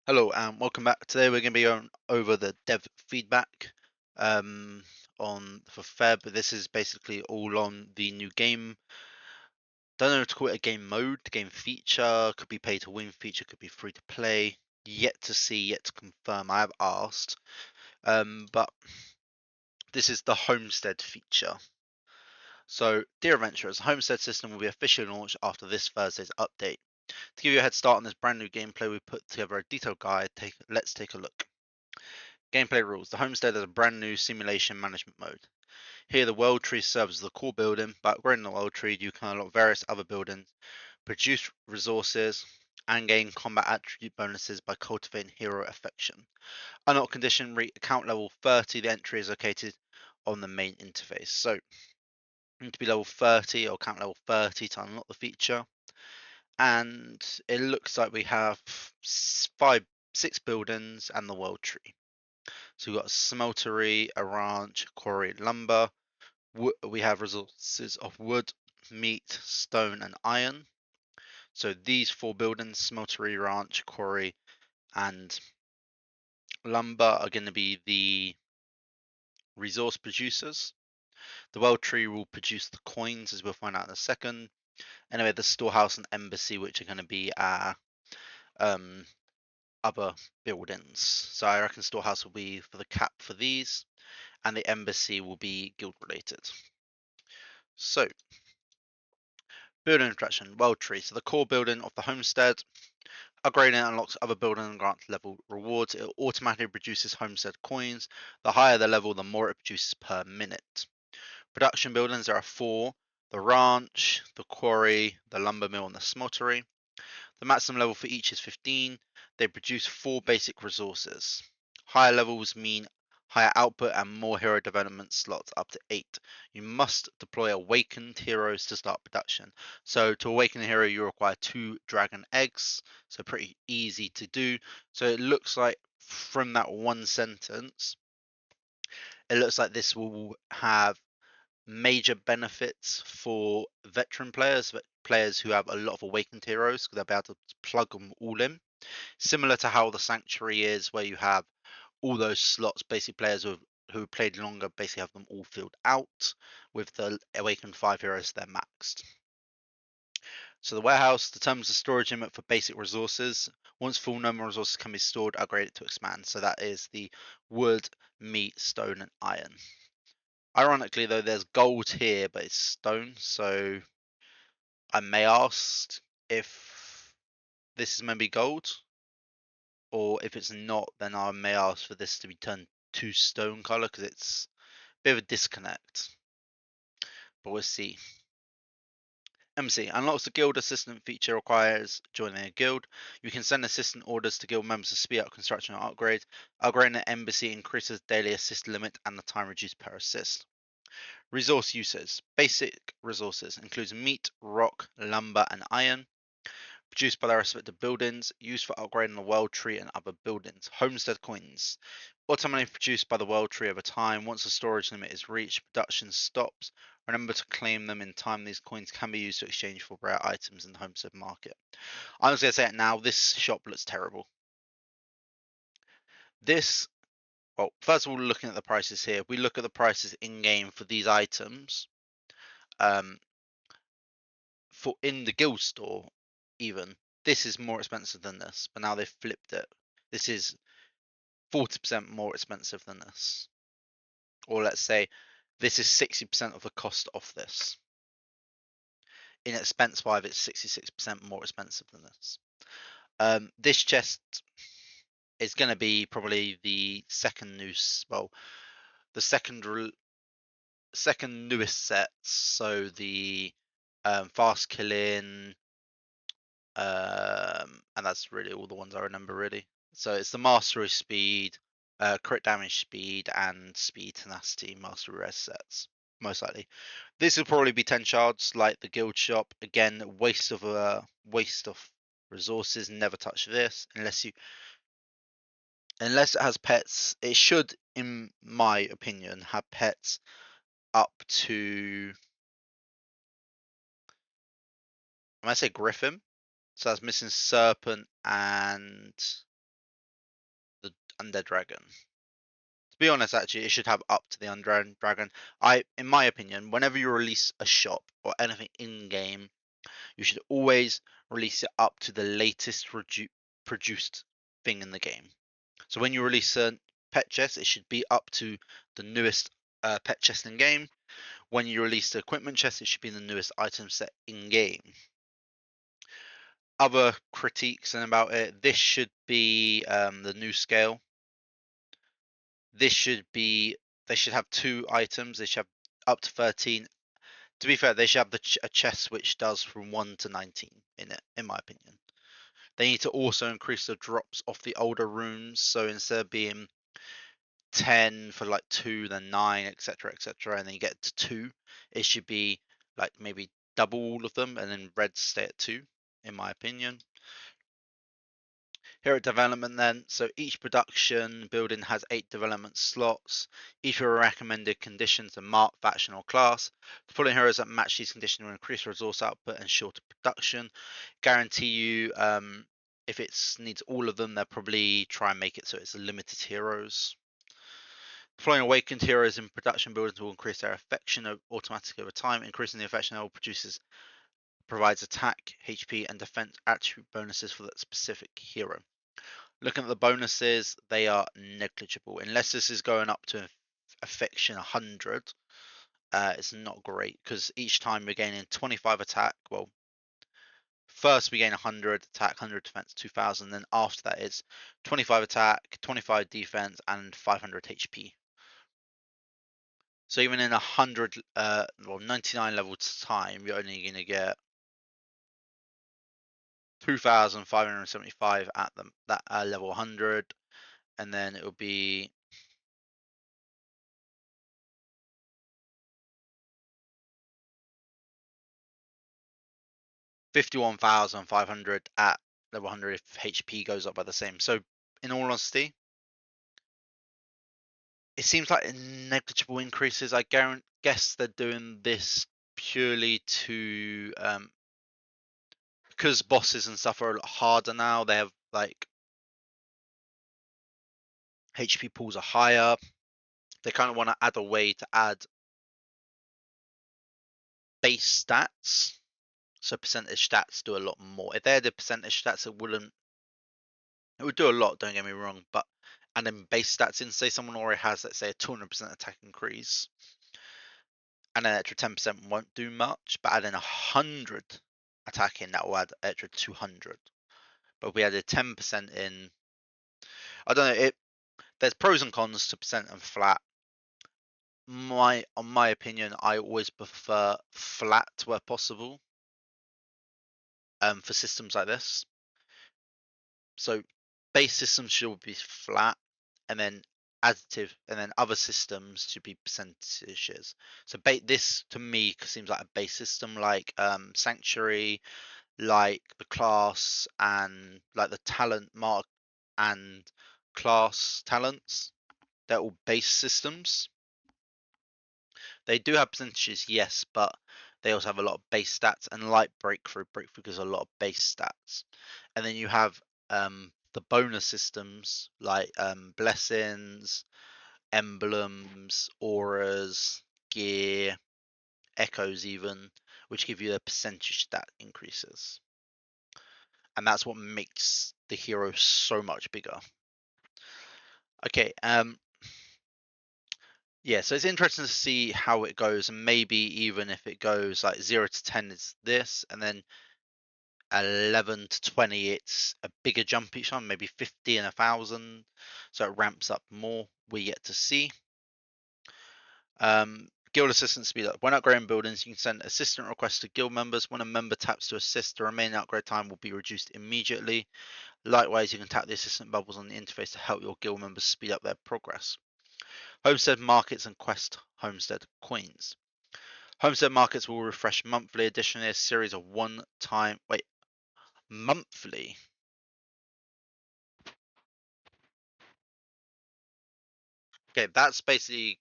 Hello and welcome back. Today we're going to be going over the dev feedback um, on for Feb. This is basically all on the new game. Don't know if to call it a game mode, the game feature. Could be pay to win feature, could be free to play. Yet to see, yet to confirm. I have asked, but this is the Homestead feature. So, dear adventurers, the Homestead system will be officially launched after this Thursday's update. To give you a head start on this brand new gameplay, we put together a detailed guide. Let's take a look. Gameplay rules. The Homestead is a brand new simulation management mode. Here the world tree serves as the core building. By upgrading the world tree, you can unlock various other buildings, produce resources, and gain combat attribute bonuses by cultivating hero affection. Unlock condition, reach account level 30. The entry is located on the main interface. So you need to be level 30 or account level 30 to unlock the feature. And it looks like we have six buildings and the world tree. So we've got a smeltery, a ranch, quarry, lumber. We have resources of wood, meat, stone, and iron. So these four buildings, smeltery, ranch, quarry, and lumber, are going to be the resource producers. The world tree will produce the coins, as we'll find out in a second. Anyway, the storehouse and embassy, which are going to be our um, other buildings. So I reckon storehouse will be for the cap for these, and the embassy will be guild related. So, building introduction, world tree. So the core building of the homestead. Upgrading unlocks other building and grants level rewards. It automatically produces homestead coins. The higher the level, the more it produces per minute. Production buildings, there are four. The ranch, the quarry, the lumber mill, and the smeltery. The maximum level for each is 15. They produce 4 basic resources. Higher levels mean higher output and more hero development slots, up to 8. You must deploy awakened heroes to start production. So to awaken a hero you require 2 dragon eggs, so pretty easy to do. So it looks like from that one sentence, it looks like this will have major benefits for veteran players, players who have a lot of awakened heroes, because they'll be able to plug them all in. Similar to how the Sanctuary is, where you have all those slots, basically players who played longer basically have them all filled out. With the Awakened 5 heroes, they're maxed. So the warehouse determines the storage limit for basic resources. Once full number of resources can be stored, upgrade it to expand. So that is the wood, meat, stone, and iron. Ironically, though, there's gold here, but it's stone, so I may ask if this is maybe gold, or if it's not, then I may ask for this to be turned to stone color because it's a bit of a disconnect. But we'll see. MC unlocks the guild assistant feature, requires joining a guild. You can send assistant orders to guild members to speed up construction or upgrade. Upgrading an embassy increases daily assist limit and the time reduced per assist. Resource uses. Basic resources includes meat, rock, lumber, and iron. Produced by their respective buildings, used for upgrading the world tree and other buildings. Homestead coins. Automatically produced by the world tree over time. Once the storage limit is reached, production stops. Remember to claim them in time. These coins can be used to exchange for rare items in the homestead market. I'm just going to say it now, this shop looks terrible. This, well, first of all, looking at the prices here, we look at the prices in-game for these items. For in the guild store, even this is more expensive than this, but now they've flipped it. This is 40% more expensive than this, or let's say this is 60% of the cost of this. In expense 5, it's 66% more expensive than this. This chest is going to be probably the second the second newest set. So the fast killing, and that's really all the ones I remember really. So it's the mastery speed, crit damage speed, and speed tenacity mastery res sets, most likely. This will probably be 10 shards like the guild shop. Again, waste of resources. Never touch this unless it has pets. It should, in my opinion, have pets up to, I might say griffin. So that's missing serpent and Undead Dragon. To be honest, actually, it should have up to the Undead Dragon. In my opinion, whenever you release a shop or anything in game, you should always release it up to the latest produced thing in the game. So when you release a pet chest, it should be up to the newest pet chest in game. When you release the equipment chest, it should be the newest item set in game. Other critiques and about it, this should be the new scale. This should be, they should have 2 items. They should have up to 13. To be fair, they should have a chest which does from 1 to 19 in it, in my opinion. They need to also increase the drops off the older runes. So instead of being 10 for like 2, then 9, etc., etc., and then you get to 2, it should be like maybe double all of them, and then reds stay at 2, in my opinion. Here at development then, so each production building has 8 development slots. Each with recommended conditions and marked faction or class. The following heroes that match these conditions will increase resource output and shorter production. Guarantee you, if it needs all of them, they'll probably try and make it so it's limited heroes. The following awakened heroes in production buildings will increase their affection automatically over time. Increasing the affection level provides attack, HP, and defense attribute bonuses for that specific hero. Looking at the bonuses, they are negligible. Unless this is going up to affection 100, it's not great because each time we're gaining 25 attack. Well, first we gain 100 attack, 100 defense, 2000. Then after that, it's 25 attack, 25 defense, and 500 HP. So even in 99 level time, you're only going to get 2,575 at that level 100, and then it will be 51,500 at level 100 if HP goes up by the same. So in all honesty, it seems like negligible increases. I guess they're doing this purely to because bosses and stuff are a lot harder now. They have like HP pools are higher. They kind of want to add a way to add base stats. So percentage stats do a lot more. If they had the percentage stats, it would do a lot, don't get me wrong, but and then base stats in, say someone already has, let's say, a 200% attack increase, and an extra 10% won't do much, but adding 100 attack in, that will add extra 200. But if we added 10% in, I don't know, there's pros and cons to percent and flat. On my opinion, I always prefer flat where possible for systems like this. So base systems should be flat, and then additive, and then other systems should be percentages. So this to me seems like a base system, like Sanctuary, like the class, and like the talent mark and class talents. They're all base systems. They do have percentages, yes, but they also have a lot of base stats, and like breakthrough gives a lot of base stats. And then you have the bonus systems like blessings, emblems, auras, gear, echoes even, which give you a percentage stat increases. And that's what makes the hero so much bigger. Okay, yeah, so it's interesting to see how it goes, and maybe even if it goes like 0 to 10 is this, and then 11 to 20 it's a bigger jump each time, maybe 50 and 1,000, so it ramps up more. We yet to see. Guild assistant speed up. When upgrading buildings, you can send assistant requests to guild members. When a member taps to assist, the remaining upgrade time will be reduced immediately. Likewise, you can tap the assistant bubbles on the interface to help your guild members speed up their progress. Homestead markets and quest homestead coins. Homestead markets will refresh monthly. Additionally, a series of monthly. Okay, that's basically,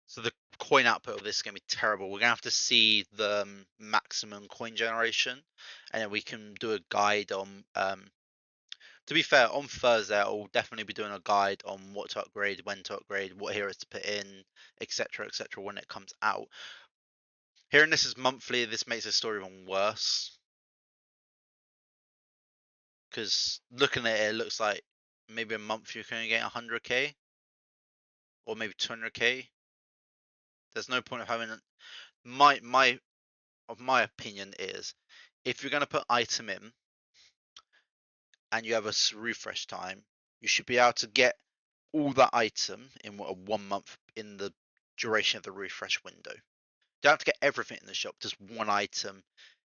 so the coin output of this is going to be terrible. We're going to have to see the maximum coin generation, and then we can do a guide on To be fair, on Thursday I'll definitely be doing a guide on what to upgrade, when to upgrade, what heroes to put in, etc., etc. when it comes out. Hearing this is monthly, this makes the story even worse. Because looking at it, it looks like maybe a month you're going to get 100k or maybe 200k. There's no point of having my opinion is if you're going to put item in and you have a refresh time, you should be able to get all that item in a 1 month in the duration of the refresh window. You don't have to get everything in the shop, just one item.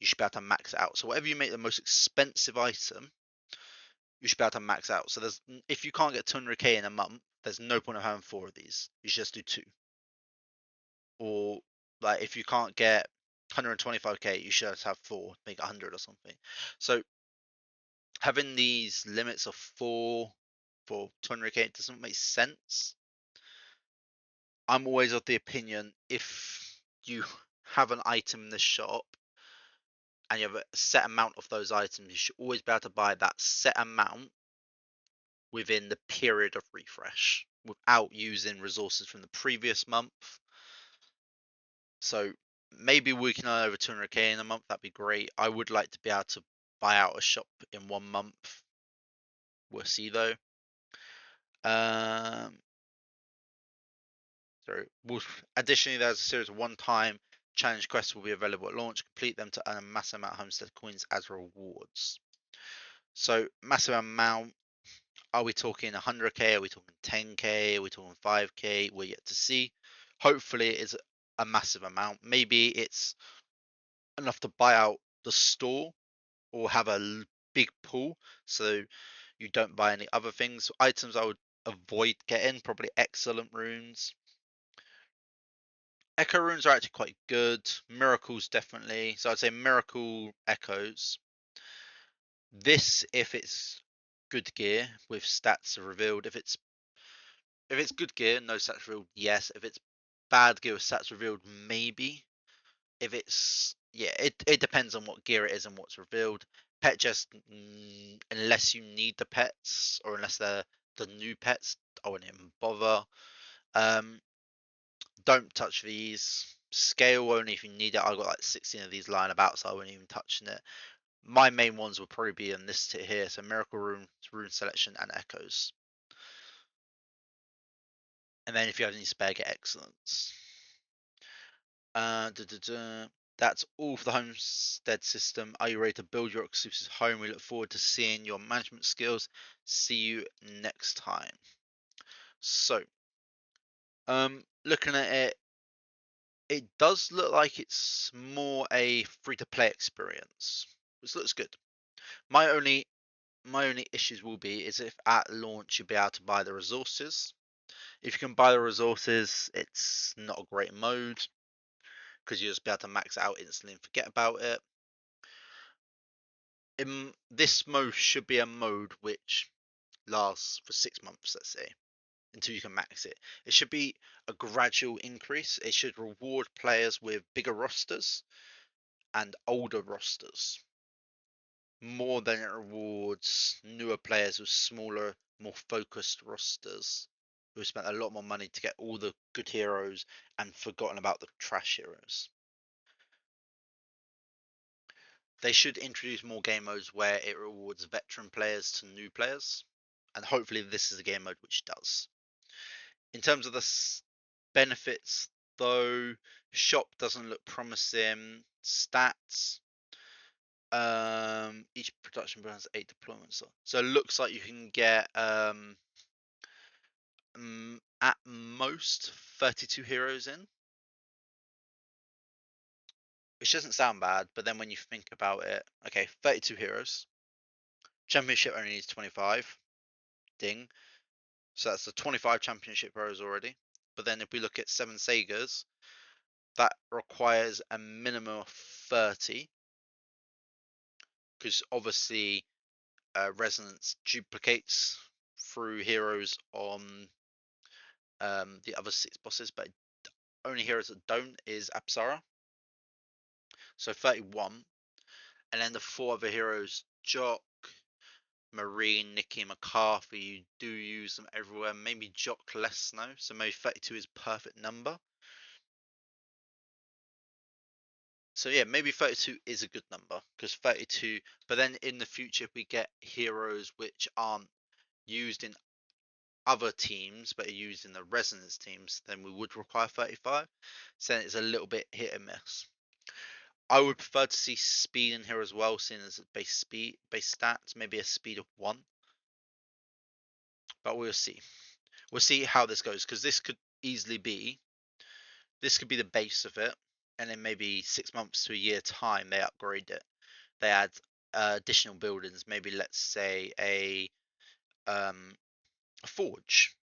You should be able to max it out. So whatever you make the most expensive item, you should be able to max out. So if you can't get 200k in a month, there's no point of having 4 of these. You should just do 2. Or like if you can't get 125k, you should just have 4, make 100 or something. So having these limits of 4 for 200k doesn't make sense. I'm always of the opinion if you have an item in the shop and you have a set amount of those items, you should always be able to buy that set amount within the period of refresh without using resources from the previous month. So maybe we can earn over 200k in a month. That'd be great. I would like to be able to buy out a shop in 1 month. We'll see though. Um, Additionally, there's a series of one-time challenge quests will be available at launch. Complete them to earn a massive amount of Homestead coins as rewards. So massive amount. Are we talking 100k? Are we talking 10k? Are we talking 5k? We're yet to see. Hopefully, it's a massive amount. Maybe it's enough to buy out the store or have a big pool so you don't buy any other things. Items I would avoid getting, probably excellent runes. Echo runes are actually quite good. Miracles definitely. So I'd say miracle echoes. This if it's good gear with stats revealed. If it's good gear, no stats revealed, yes. If it's bad gear with stats revealed, maybe. If it's it depends on what gear it is and what's revealed. Pet chest, unless you need the pets or unless they're the new pets, I wouldn't even bother. Don't touch these. Scale only if you need it. I've got like 16 of these lying about, so I wouldn't even touching it. My main ones would probably be in this tier here, so Miracle Rune Selection, and Echoes. And then if you have any spare, get Excellence. That's all for the Homestead system. Are you ready to build your exclusive home? We look forward to seeing your management skills. See you next time. So, looking at it, it does look like it's more a free-to-play experience, which looks good. My only issues will be is if at launch you'll be able to buy the resources. If you can buy the resources, it's not a great mode because you just be able to max it out instantly and forget about it. This mode should be a mode which lasts for 6 months, let's say, until you can max it. It should be a gradual increase. It should reward players with bigger rosters and older rosters more than it rewards newer players with smaller, more focused rosters who spent a lot more money to get all the good heroes and forgotten about the trash heroes. They should introduce more game modes where it rewards veteran players to new players, and hopefully this is a game mode which does. In terms of the benefits, though, shop doesn't look promising. Stats, each production brand has 8 deployments, so it looks like you can get at most 32 heroes in, which doesn't sound bad, but then when you think about it, okay, 32 heroes, championship only needs 25, ding, so that's the 25 championship heroes already. But then if we look at 7 Sagas, that requires a minimum of 30, because obviously resonance duplicates through heroes on the other 6 bosses, but only heroes that don't is Apsara. So 31, and then the 4 other heroes: Jock, Marine, Nicky, McCarthy, you do use them everywhere. Maybe Jock less now, so maybe 32 is perfect number. So yeah, maybe 32 is a good number because 32. But then in the future, if we get heroes which aren't used in other teams but are used in the resonance teams, then we would require 35. So then it's a little bit hit and miss. I would prefer to see speed in here as well, seeing as base speed, base stats, maybe a speed of 1. But we'll see. We'll see how this goes because this could easily be, this could be the base of it, and then maybe 6 months to a year time they upgrade it. They add additional buildings, maybe let's say a forge,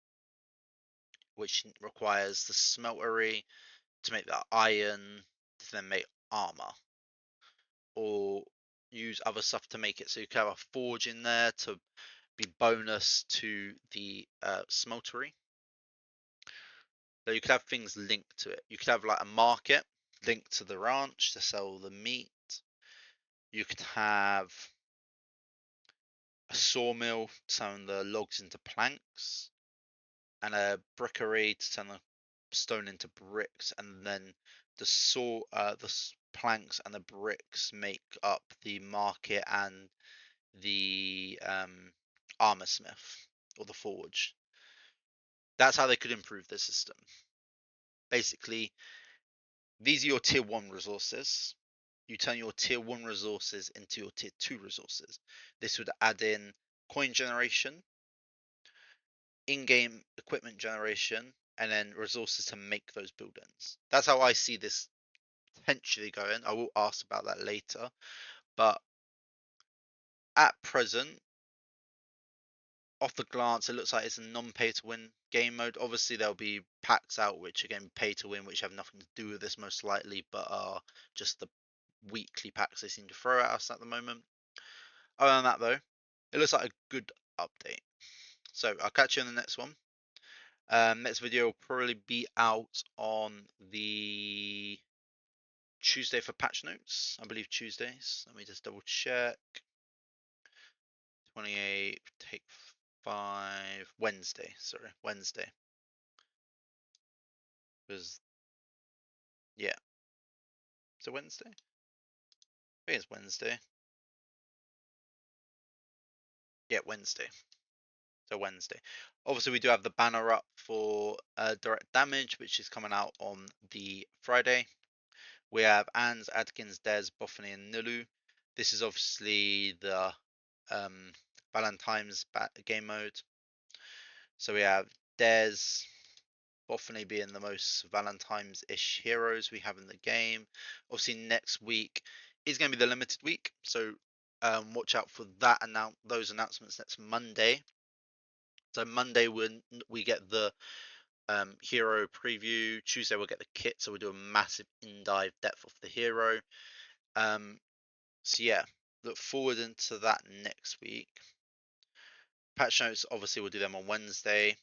which requires the smeltery to make that iron to then make armor, or use other stuff to make it. So you could have a forge in there to be bonus to the smeltery. So you could have things linked to it. You could have like a market linked to the ranch to sell the meat. You could have a sawmill to turn the logs into planks, and a brickery to turn the stone into bricks, and then the planks and the bricks make up the market and the armor smith or the forge. That's how they could improve the system. Basically, these are your tier 1 resources. You turn your tier 1 resources into your tier 2 resources. This would add in coin generation, in-game equipment generation, and then resources to make those buildings. That's how I see this potentially going. I will ask about that later. But at present, off the glance, it looks like it's a non-pay to win game mode. Obviously, there'll be packs out which again pay to win, which have nothing to do with this most likely, but are just the weekly packs they seem to throw at us at the moment. Other than that, though, it looks like a good update. So I'll catch you in the next one. Next video will probably be out on the Tuesday for patch notes. I believe Tuesdays. Let me just double check. 28, take 5. Wednesday. Sorry, Wednesday. Because yeah, so Wednesday. I think it's Wednesday. Yeah, Wednesday. So Wednesday. Obviously, we do have the banner up for direct damage, which is coming out on the Friday. We have Ans, Adkins, Des, Boffany, and Nulu. This is obviously the Valentine's game mode. So we have Des, Boffany being the most Valentine's-ish heroes we have in the game. Obviously, next week is going to be the limited week, so watch out for that those announcements next Monday. So Monday when we get the hero preview. Tuesday we'll get the kit, so we'll do a massive in-dive depth of the hero. So yeah, look forward into that next week. Patch notes, obviously we'll do them on Wednesday.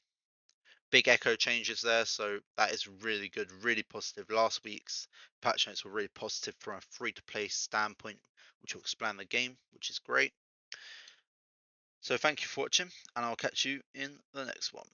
Big echo changes there, so that is really good, really positive. Last week's patch notes were really positive from a free-to-play standpoint, which will explain the game, which is great. So thank you for watching, and I'll catch you in the next one.